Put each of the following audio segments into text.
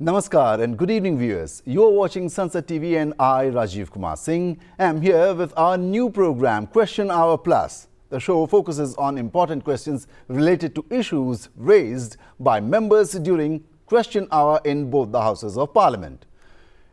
Namaskar and good evening viewers. You are watching Sansad TV and I, Rajiv Kumar Singh, am here with our new program Question Hour Plus. The show focuses on important questions related to issues raised by members during Question Hour in both the Houses of Parliament.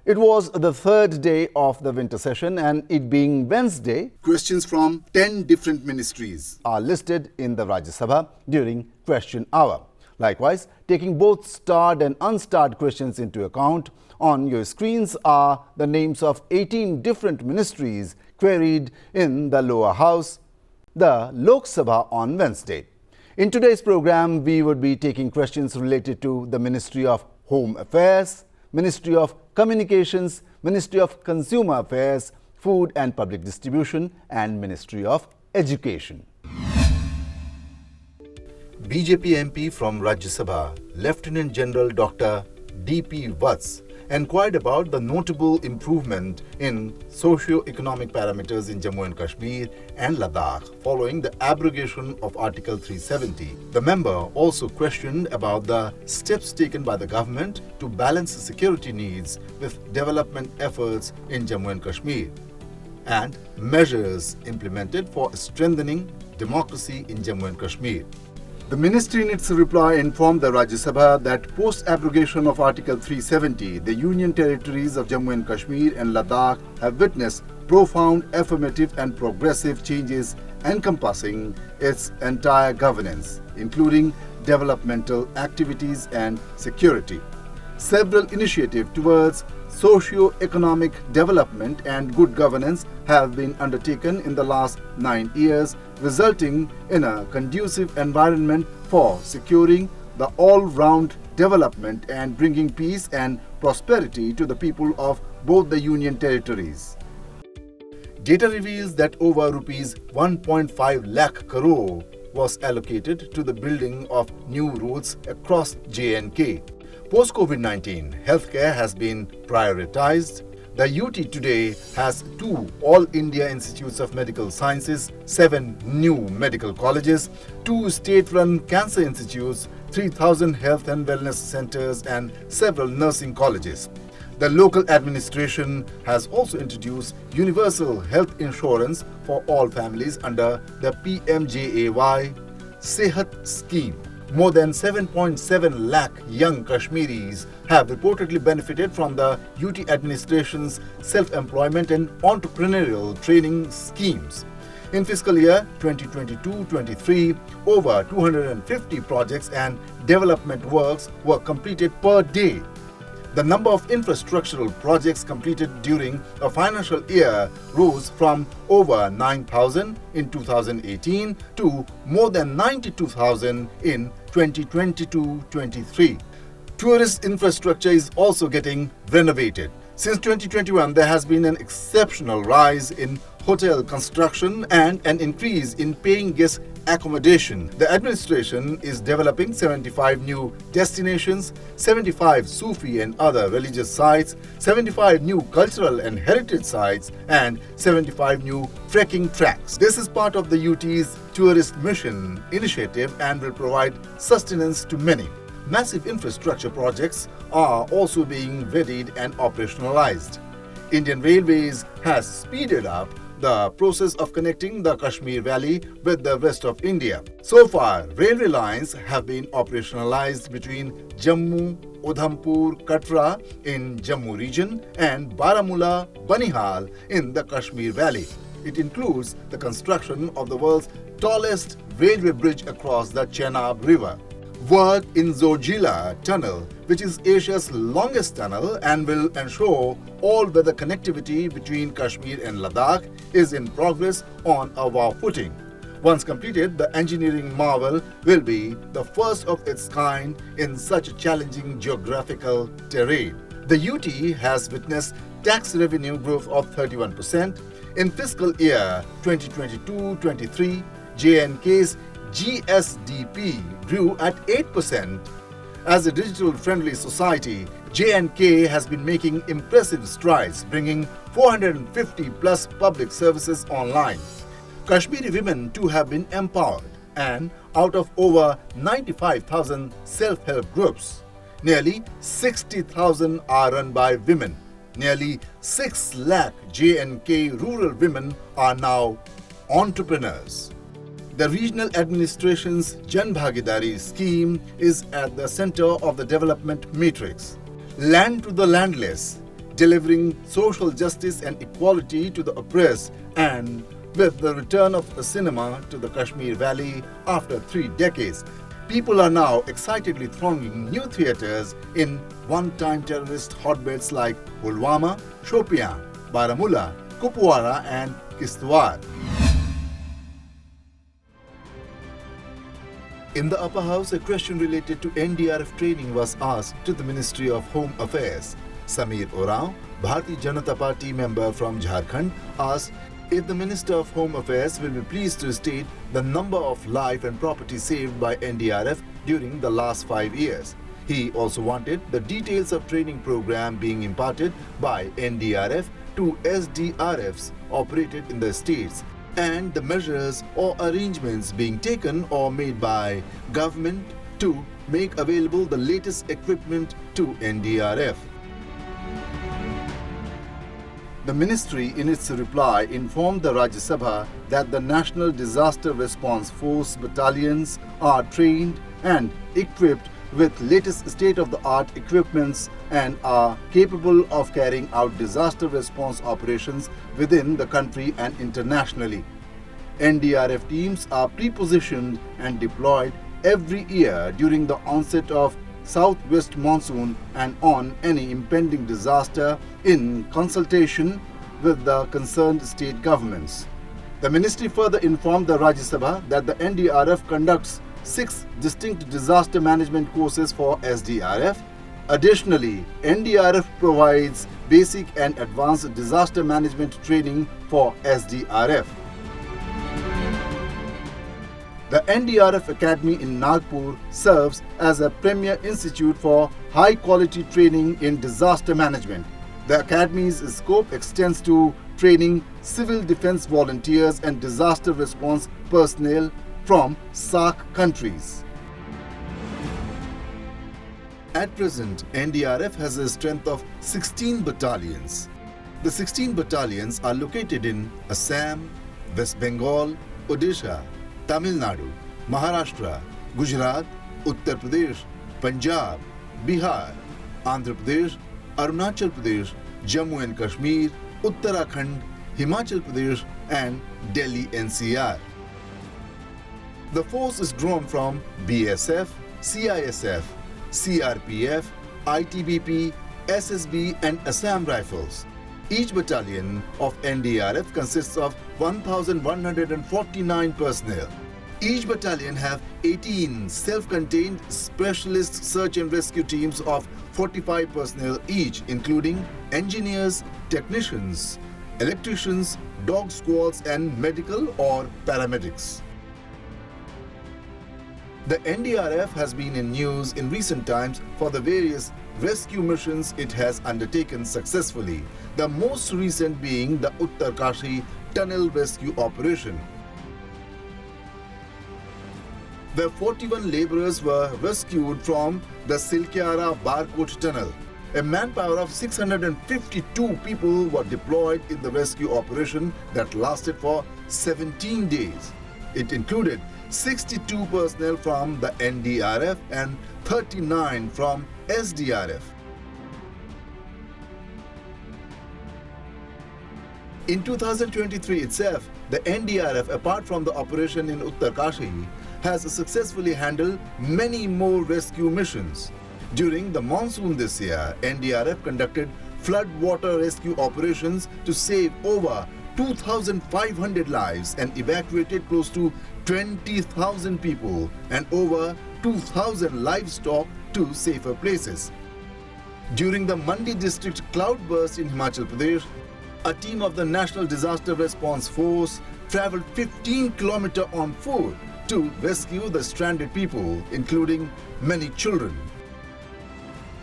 It was the third day of the winter session and it being Wednesday, questions from 10 different ministries are listed in the Rajya Sabha during Question Hour. Likewise, taking both starred and unstarred questions into account, on your screens are the names of 18 different ministries queried in the lower house, the Lok Sabha, on Wednesday. In today's program, we would be taking questions related to the Ministry of Home Affairs, Ministry of Communications, Ministry of Consumer Affairs, Food and Public Distribution, and Ministry of Education. BJP MP from Rajya Sabha, Lieutenant General Dr. D.P. Vats, inquired about the notable improvement in socio-economic parameters in Jammu and Kashmir and Ladakh following the abrogation of Article 370. The member also questioned about the steps taken by the government to balance security needs with development efforts in Jammu and Kashmir and measures implemented for strengthening democracy in Jammu and Kashmir. The ministry in its reply informed the Rajya Sabha that post-abrogation of Article 370, the Union territories of Jammu and Kashmir and Ladakh have witnessed profound affirmative and progressive changes encompassing its entire governance, including developmental activities and security. Several initiatives towards socio-economic development and good governance have been undertaken in the last 9 years, resulting in a conducive environment for securing the all-round development and bringing peace and prosperity to the people of both the union territories. Data reveals that over rupees 1.5 lakh crore was allocated to the building of new roads across J&K. Post-COVID-19, healthcare has been prioritized. The UT today has 2 All India Institutes of Medical Sciences, 7 new medical colleges, 2 state-run cancer institutes, 3,000 health and wellness centers and several nursing colleges. The local administration has also introduced universal health insurance for all families under the PMGKY Sehat scheme. More than 7.7 lakh young Kashmiris have reportedly benefited from the UT administration's self-employment and entrepreneurial training schemes. In fiscal year 2022-23, over 250 projects and development works were completed per day. The number of infrastructural projects completed during a financial year rose from over 9,000 in 2018 to more than 92,000 in 2022-23. Tourist infrastructure is also getting renovated. Since 2021, there has been an exceptional rise in hotel construction and an increase in paying guest accommodation. The administration is developing 75 new destinations, 75 Sufi and other religious sites, 75 new cultural and heritage sites, and 75 new trekking tracks. This is part of the UT's tourist mission initiative and will provide sustenance to many. Massive infrastructure projects are also being readied and operationalized. Indian Railways has speeded up the process of connecting the Kashmir Valley with the rest of India. So far, railway lines have been operationalized between Jammu, Udhampur, Katra in Jammu region and Baramulla, Banihal in the Kashmir Valley. It includes the construction of the world's tallest railway bridge across the Chenab River. Work in Zorjila Tunnel, which is Asia's longest tunnel and will ensure all-weather connectivity between Kashmir and Ladakh, is in progress on a wow footing. Once completed, the engineering marvel will be the first of its kind in such a challenging geographical terrain. The UT has witnessed tax revenue growth of 31%. In fiscal year 2022-23, J&K's GSDP grew at 8%. As a digital-friendly society, J&K has been making impressive strides, bringing 450 plus public services online. Kashmiri women too have been empowered, and out of over 95,000 self-help groups, Nearly 60,000 are run by women. Nearly 6 lakh J&K rural women are now entrepreneurs. The regional administration's Jan Bhagidari scheme is at the center of the development matrix. Land to the landless, delivering social justice and equality to the oppressed, and with the return of the cinema to the Kashmir Valley after 3 decades, people are now excitedly thronging new theatres in one-time terrorist hotbeds like Pulwama, Shopian, Baramulla, Kupwara and Kishtwar. In the upper house, a question related to NDRF training was asked to the Ministry of Home Affairs. Sameer Oraon, Bharatiya Janata Party member from Jharkhand, asked if the Minister of Home Affairs will be pleased to state the number of life and property saved by NDRF during the last 5 years. He also wanted the details of training program being imparted by NDRF to SDRFs operated in the states, and the measures or arrangements being taken or made by government to make available the latest equipment to NDRF. The ministry in its reply informed the Rajya Sabha that the National Disaster Response Force battalions are trained and equipped with latest state-of-the-art equipments and are capable of carrying out disaster response operations within the country and internationally. NDRF teams are pre-positioned and deployed every year during the onset of southwest monsoon and on any impending disaster in consultation with the concerned state governments. The ministry further informed the Rajya Sabha that the NDRF conducts 6 distinct disaster management courses for SDRF. Additionally, NDRF provides basic and advanced disaster management training for SDRF. The NDRF Academy in Nagpur serves as a premier institute for high-quality training in disaster management. The Academy's scope extends to training civil defense volunteers and disaster response personnel from SAARC countries. At present, NDRF has a strength of 16 battalions. The 16 battalions are located in Assam, West Bengal, Odisha, Tamil Nadu, Maharashtra, Gujarat, Uttar Pradesh, Punjab, Bihar, Andhra Pradesh, Arunachal Pradesh, Jammu and Kashmir, Uttarakhand, Himachal Pradesh and Delhi NCR. The force is drawn from BSF, CISF, CRPF, ITBP, SSB and Assam Rifles. Each battalion of NDRF consists of 1,149 personnel. Each battalion have 18 self-contained specialist search and rescue teams of 45 personnel each, including engineers, technicians, electricians, dog squads and medical or paramedics. The NDRF has been in news in recent times for the various rescue missions it has undertaken successfully, the most recent being the Uttarkashi Tunnel Rescue Operation, where 41 labourers were rescued from the Silkyara Barkot Tunnel. A manpower of 652 people were deployed in the rescue operation that lasted for 17 days. It included 62 personnel from the NDRF and 39 from SDRF. In 2023 itself, the NDRF, apart from the operation in Uttarkashi, has successfully handled many more rescue missions. During the monsoon this year, NDRF conducted flood water rescue operations to save over 2,500 lives and evacuated close to 20,000 people and over 2,000 livestock to safer places. During the Mandi district cloudburst in Himachal Pradesh, a team of the National Disaster Response Force traveled 15 kilometers on foot to rescue the stranded people, including many children.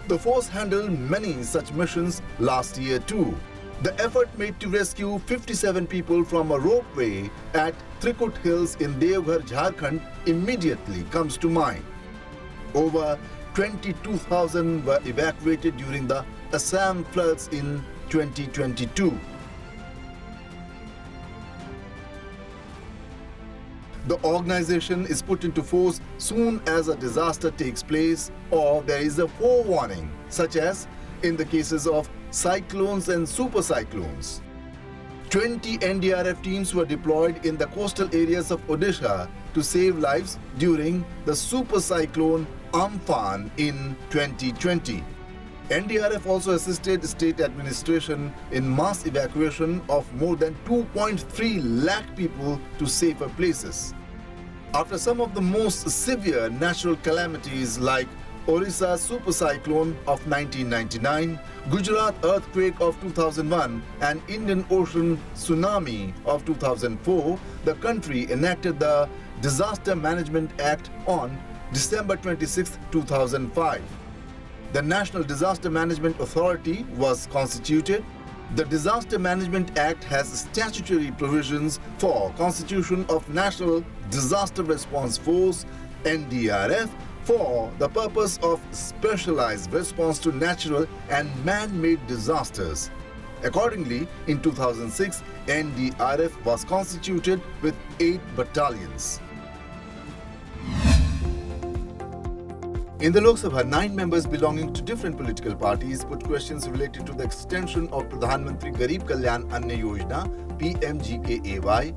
The force handled many such missions last year too. The effort made to rescue 57 people from a ropeway at Trikut Hills in Devghar, Jharkhand immediately comes to mind. Over 22,000 were evacuated during the Assam floods in 2022. The organization is put into force soon as a disaster takes place or there is a forewarning, such as in the cases of cyclones and super cyclones. 20 NDRF teams were deployed in the coastal areas of Odisha to save lives during the super cyclone Amphan in 2020. NDRF also assisted state administration in mass evacuation of more than 2.3 lakh people to safer places. After some of the most severe natural calamities like Orissa super cyclone of 1999, Gujarat earthquake of 2001 and Indian Ocean tsunami of 2004, the country enacted the Disaster Management Act on December 26, 2005. The National Disaster Management Authority was constituted. The Disaster Management Act has statutory provisions for constitution of National Disaster Response Force (NDRF) for the purpose of specialized response to natural and man-made disasters. Accordingly, in 2006, NDRF was constituted with 8 battalions. In the Lok Sabha, 9 members belonging to different political parties put questions related to the extension of Pradhanmantri Garib Kalyan Ann Yojana (PMGKY).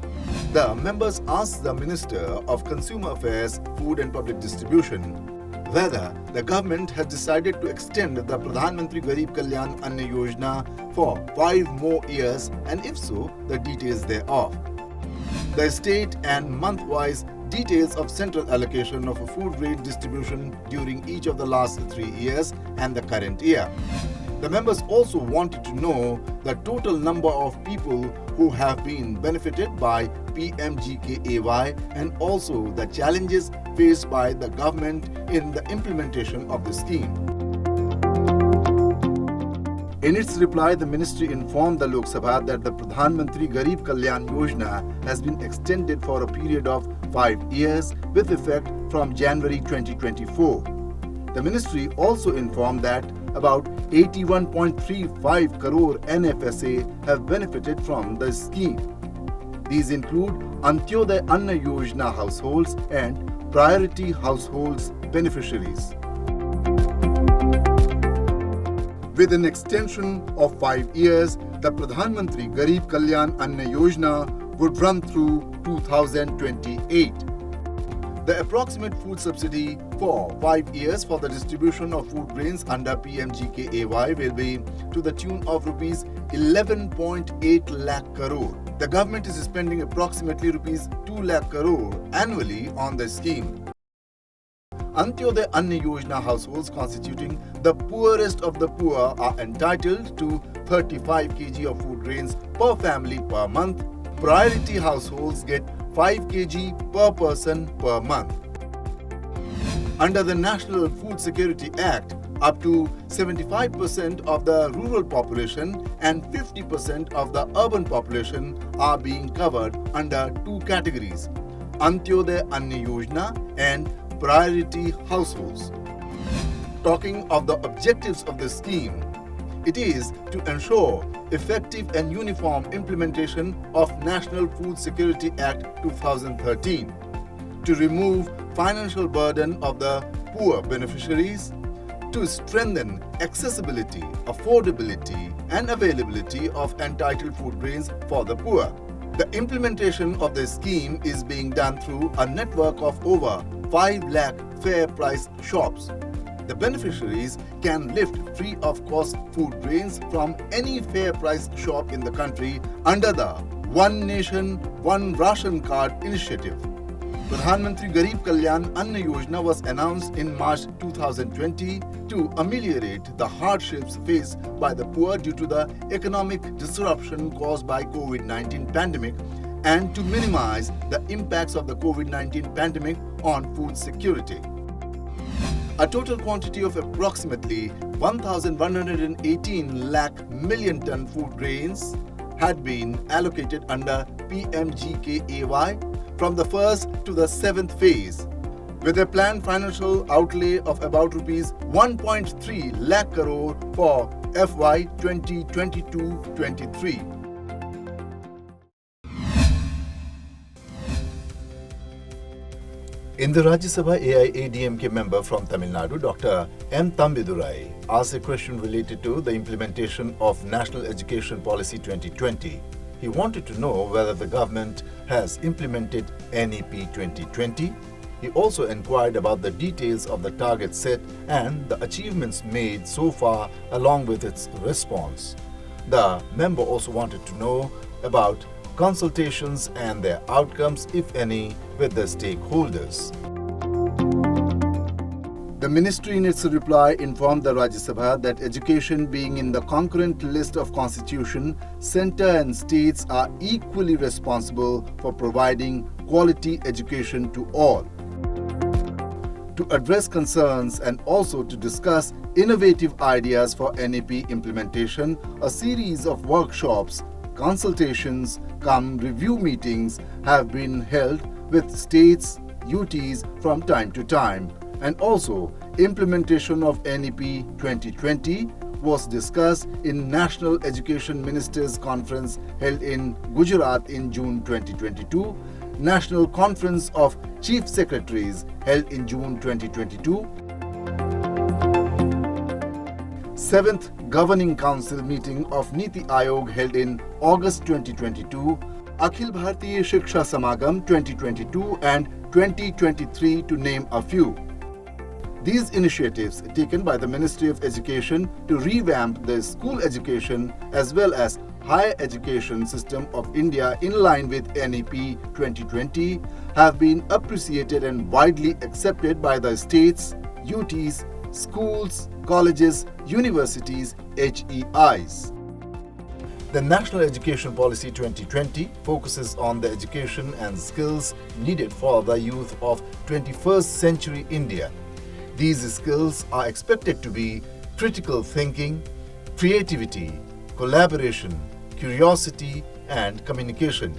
The members asked the Minister of Consumer Affairs, Food and Public Distribution whether the government has decided to extend the Pradhanmantri Garib Kalyan Ann Yojana for 5 more years, and if so, the details thereof. The state and month-wise details of central allocation of a food rate distribution during each of the last 3 years and the current year. The members also wanted to know the total number of people who have been benefited by PMGKY and also the challenges faced by the government in the implementation of the scheme. In its reply, the ministry informed the Lok Sabha that the Pradhanmantri Garib Kalyan Yojana has been extended for a period of 5 years with effect from January 2024. The ministry also informed that about 81.35 crore NFSA have benefited from the scheme. These include Antyodaya Anna Yojana households and priority households beneficiaries. With an extension of 5 years, the Pradhanmantri Garib Kalyan Ann Yojana would run through 2028. The approximate food subsidy for 5 years for the distribution of food grains under PMGKY will be to the tune of rupees 11.8 lakh crore. The government is spending approximately rupees 2 lakh crore annually on the scheme. Antyodaya Anna Yojana households constituting the poorest of the poor are entitled to 35 kg of food grains per family per month. Priority households get 5 kg per person per month. Under the National Food Security Act, up to 75% of the rural population and 50% of the urban population are being covered under 2 categories: Antyodaya Anna Yojana and priority households. Talking of the objectives of the scheme, it is to ensure effective and uniform implementation of National Food Security Act 2013, to remove financial burden of the poor beneficiaries, to strengthen accessibility, affordability and availability of entitled food grains for the poor. The implementation of the scheme is being done through a network of over 5 lakh fair price shops. The beneficiaries can lift free of cost food grains from any fair price shop in the country under the One Nation, One Ration Card initiative. Pradhanmantri Garib Kalyan Anna Yojana was announced in March 2020 to ameliorate the hardships faced by the poor due to the economic disruption caused by COVID-19 pandemic and to minimize the impacts of the COVID-19 pandemic on food security. A total quantity of approximately 1,118 lakh million ton food grains had been allocated under PMGKY from the first to the 7th phase, with a planned financial outlay of about rupees 1.3 lakh crore for FY 2022-23. In the Rajya Sabha, AIADMK member from Tamil Nadu, Dr. M. Thambidurai, asked a question related to the implementation of National Education Policy 2020. He wanted to know whether the government has implemented NEP 2020. He also inquired about the details of the target set and the achievements made so far along with its response. The member also wanted to know about consultations and their outcomes, if any, with the stakeholders. The ministry in its reply informed the Rajya Sabha that education being in the concurrent list of constitution, centre and states are equally responsible for providing quality education to all. To address concerns and also to discuss innovative ideas for NEP implementation, a series of workshops, consultations, review meetings have been held with states, UTs from time to time, and also implementation of NEP 2020 was discussed in National Education Ministers Conference held in Gujarat in June 2022, National Conference of Chief Secretaries held in June 2022, 7th Governing Council meeting of Niti Aayog held in August 2022, Akhil Bharatiya Shiksha Samagam 2022 and 2023 to name a few. These initiatives taken by the Ministry of Education to revamp the school education as well as higher education system of India in line with NEP 2020 have been appreciated and widely accepted by the states, UTs, schools, colleges, universities, HEIs. The National Education Policy 2020 focuses on the education and skills needed for the youth of 21st century India. These skills are expected to be critical thinking, creativity, collaboration, curiosity, and communication.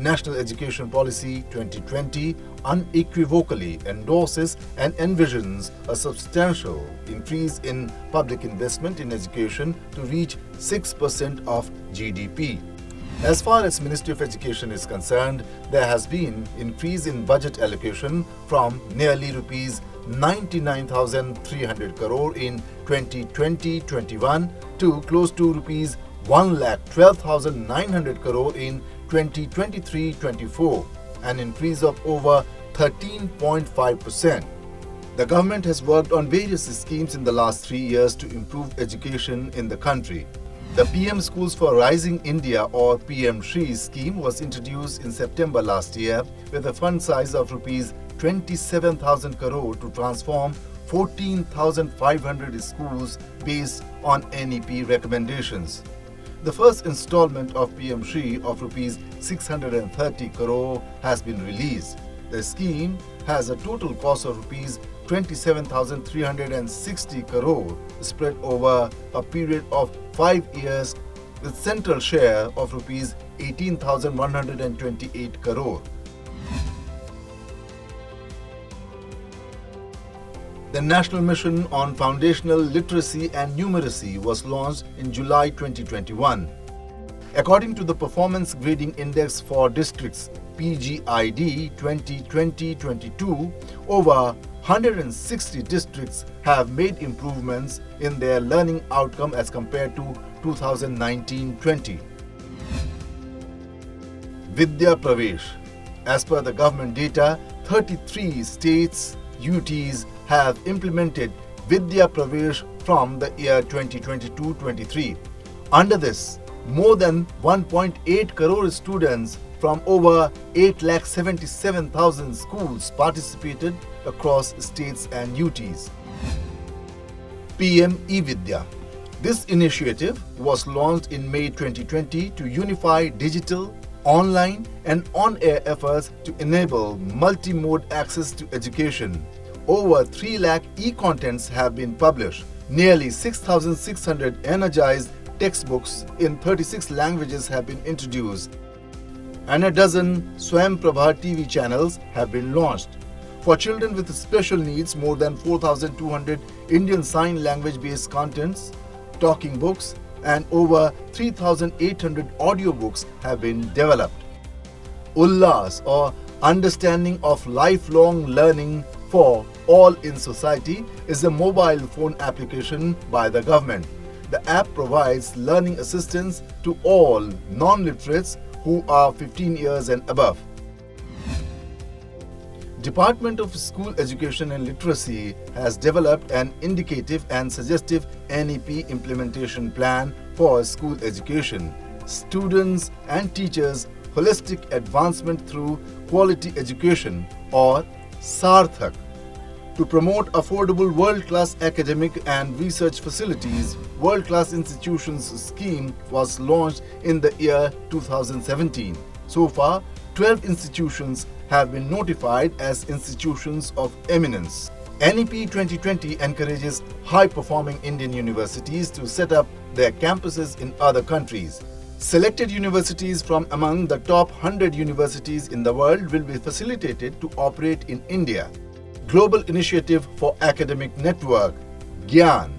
National Education Policy 2020 unequivocally endorses and envisions a substantial increase in public investment in education to reach 6% of GDP. As far as Ministry of Education is concerned, there has been increase in budget allocation from nearly rupees 99,300 crore in 2020-21 to close to rupees 1,12,900 crore in 2023-24, an increase of over 13.5%. The government has worked on various schemes in the last 3 years to improve education in the country. The PM Schools for Rising India or PMGKY scheme was introduced in September last year with a fund size of rupees 27,000 crore to transform 14,500 schools based on NEP recommendations. The first installment of PMGKY of rupees 630 crore has been released. The scheme has a total cost of rupees 27,360 crore spread over a period of 5 years with central share of rupees 18,128 crore. The National Mission on Foundational Literacy and Numeracy was launched in July 2021. According to the Performance Grading Index for Districts PGID 2020-22, over 160 districts have made improvements in their learning outcome as compared to 2019-20. Vidya Pravesh. As per the government data, 33 states, UTs have implemented Vidya Pravesh from the year 2022-23. Under this, more than 1.8 crore students from over 8,77,000 schools participated across states and UTs. PM eVidya. This initiative was launched in May 2020 to unify digital, online and on-air efforts to enable multi-mode access to education. Over 3 lakh e-contents have been published. Nearly 6,600 energized textbooks in 36 languages have been introduced. And a dozen Swayam Prabha TV channels have been launched. For children with special needs, more than 4,200 Indian Sign Language-based contents, talking books, and over 3,800 audiobooks have been developed. Ullas, or Understanding of Lifelong Learning for All in Society, is a mobile phone application by the government. The app provides learning assistance to all non-literates who are 15 years and above. Department of School Education and Literacy has developed an indicative and suggestive NEP implementation plan for school education, students and teachers' holistic advancement through quality education, or Sarthak. To promote affordable world-class academic and research facilities, World Class Institutions scheme was launched in the year 2017. So far, 12 institutions have been notified as institutions of eminence. NEP 2020 encourages high-performing Indian universities to set up their campuses in other countries. Selected universities from among the top 100 universities in the world will be facilitated to operate in India. Global Initiative for Academic Network, GYAN,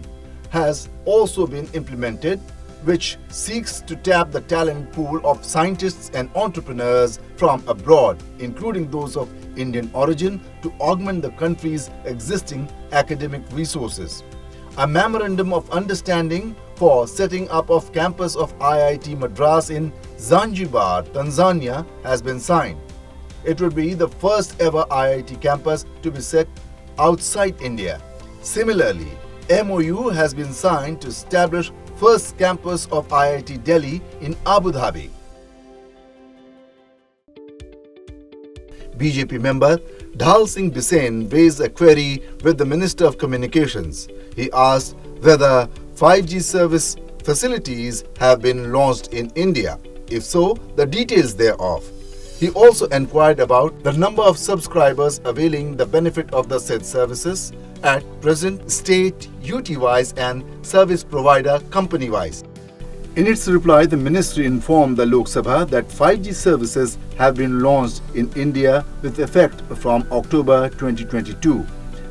has also been implemented, which seeks to tap the talent pool of scientists and entrepreneurs from abroad, including those of Indian origin, to augment the country's existing academic resources. A memorandum of understanding for setting up of campus of IIT Madras in Zanzibar, Tanzania has been signed. It would be the first ever IIT campus to be set outside India. Similarly, MOU has been signed to establish first campus of IIT Delhi in Abu Dhabi. BJP member Dhal Singh Bisain raised a query with the Minister of Communications. He asked whether 5G service facilities have been launched in India. If so, the details thereof. He also inquired about the number of subscribers availing the benefit of the said services at present, state UT-wise and service provider company-wise. In its reply, the ministry informed the Lok Sabha that 5G services have been launched in India with effect from October 2022.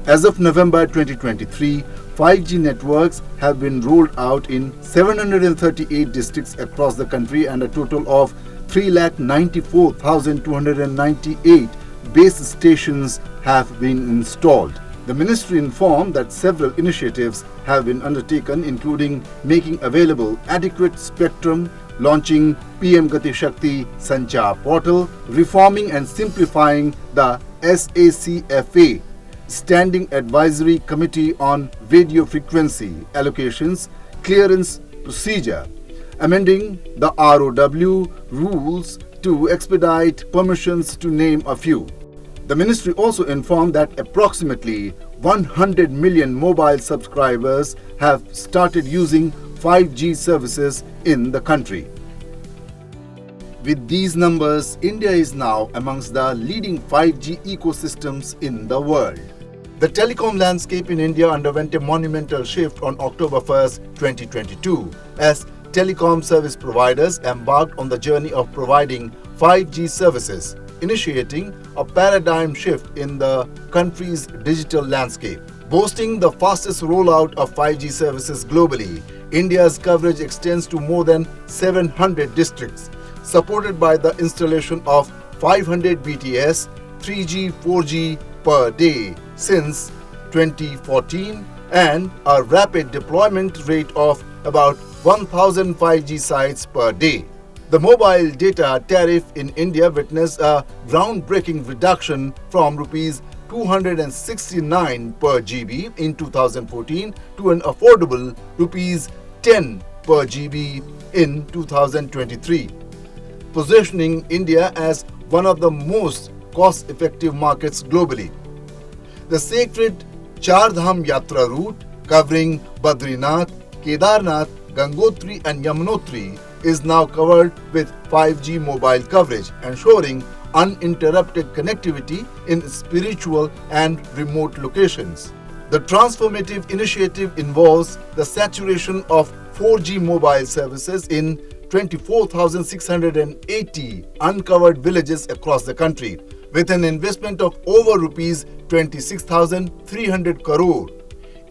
As of November 2023, 5G networks have been rolled out in 738 districts across the country, and a total of 394,298 base stations have been installed. The ministry informed that several initiatives have been undertaken, including making available adequate spectrum, launching PM Gati Shakti Sanchar portal, reforming and simplifying the SACFA, Standing Advisory Committee on Radio Frequency Allocations Clearance Procedure, amending the ROW rules to expedite permissions, to name a few. The ministry also informed that approximately 100 million mobile subscribers have started using 5G services in the country. With these numbers, India is now amongst the leading 5G ecosystems in the world. The telecom landscape in India underwent a monumental shift on October 1st, 2022, as telecom service providers embarked on the journey of providing 5G services, initiating a paradigm shift in the country's digital landscape. Boasting the fastest rollout of 5G services globally, India's coverage extends to more than 700 districts, supported by the installation of 500 BTS, 3G, 4G per day since 2014, and a rapid deployment rate of about 1,000 5G sites per day. The mobile data tariff in India witnessed a groundbreaking reduction from Rs 269 per GB in 2014 to an affordable Rs 10 per GB in 2023, positioning India as one of the most cost-effective markets globally. The sacred Char Dham Yatra route covering Badrinath, Kedarnath, Gangotri and Yamunotri is now covered with 5G mobile coverage, ensuring uninterrupted connectivity in spiritual and remote locations. The transformative initiative involves the saturation of 4G mobile services in 24,680 uncovered villages across the country, with an investment of over rupees 26,300 crore,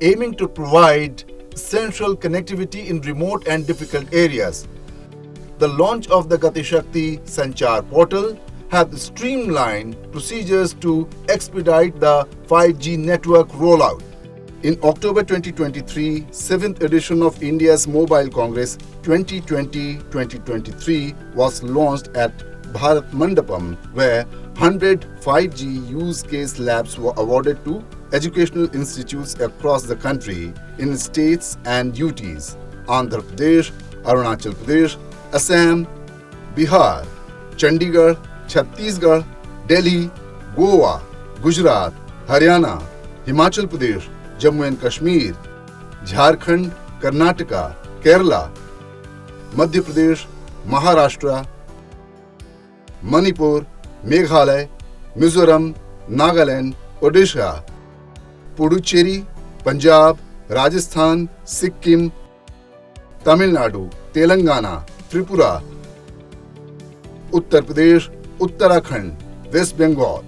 aiming to provide essential connectivity in remote and difficult areas. The launch of the Gati Shakti Sanchar portal have streamlined procedures to expedite the 5G network rollout. In October 2023, 7th edition of India's Mobile Congress 2020-2023 was launched at Bharat Mandapam, where 100 5G use case labs were awarded to educational institutes across the country in states and UTs: Andhra Pradesh, Arunachal Pradesh, Assam, Bihar, Chandigarh, Chhattisgarh, Delhi, Goa, Gujarat, Haryana, Himachal Pradesh, Jammu and Kashmir, Jharkhand, Karnataka, Kerala, Madhya Pradesh, Maharashtra, Manipur, Meghalaya, Mizoram, Nagaland, Odisha, Puducherry, Punjab, Rajasthan, Sikkim, Tamil Nadu, Telangana, Tripura, Uttar Pradesh, Uttarakhand, West Bengal.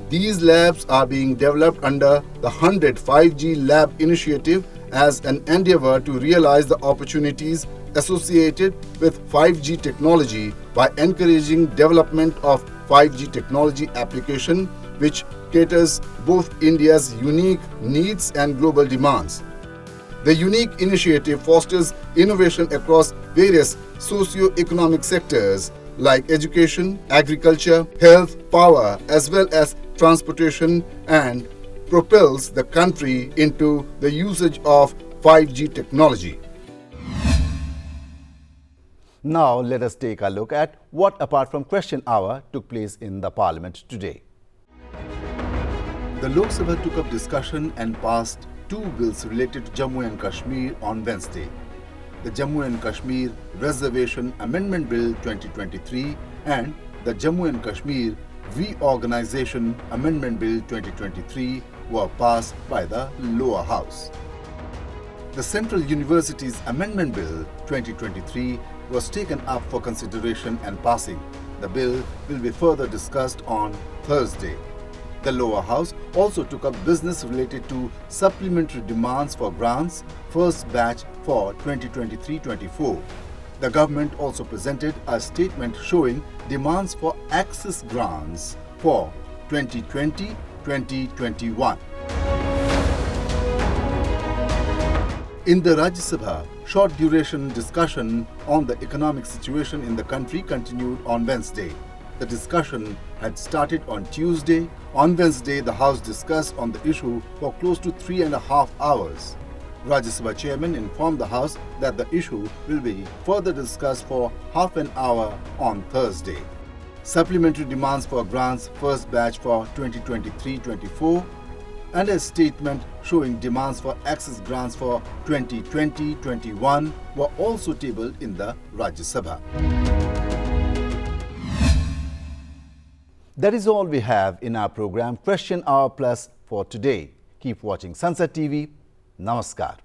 These labs are being developed under the 100 5G Lab initiative as an endeavor to realize the opportunities associated with 5G technology by encouraging development of 5G technology application which caters both India's unique needs and global demands. The unique initiative fosters innovation across various socio-economic sectors like education, agriculture, health, power, as well as transportation, and propels the country into the usage of 5G technology. Now let us take a look at what, apart from question hour, took place in the Parliament today. The Lok Sabha took up discussion and passed two bills related to Jammu and Kashmir on Wednesday: the Jammu and Kashmir Reservation Amendment Bill 2023 and the Jammu and Kashmir Reorganization Amendment Bill 2023 were passed by the lower house. The Central Universities Amendment Bill 2023 was taken up for consideration and passing. The bill will be further discussed on Thursday. The lower house also took up business related to supplementary demands for grants, first batch for 2023-24. The government also presented a statement showing demands for access grants for 2020-2021. In the Rajya Sabha, short duration discussion on the economic situation in the country continued on Wednesday. The discussion had started on Tuesday. On Wednesday, the House discussed on the issue for close to 3.5 hours. Rajya Sabha chairman informed the House that the issue will be further discussed for half an hour on Thursday. Supplementary demands for grants first batch for 2023-24 and a statement showing demands for access grants for 2020-21 were also tabled in the Rajya Sabha. That is all we have in our program Question Hour Plus for today. Keep watching Sansad TV. Namaskar.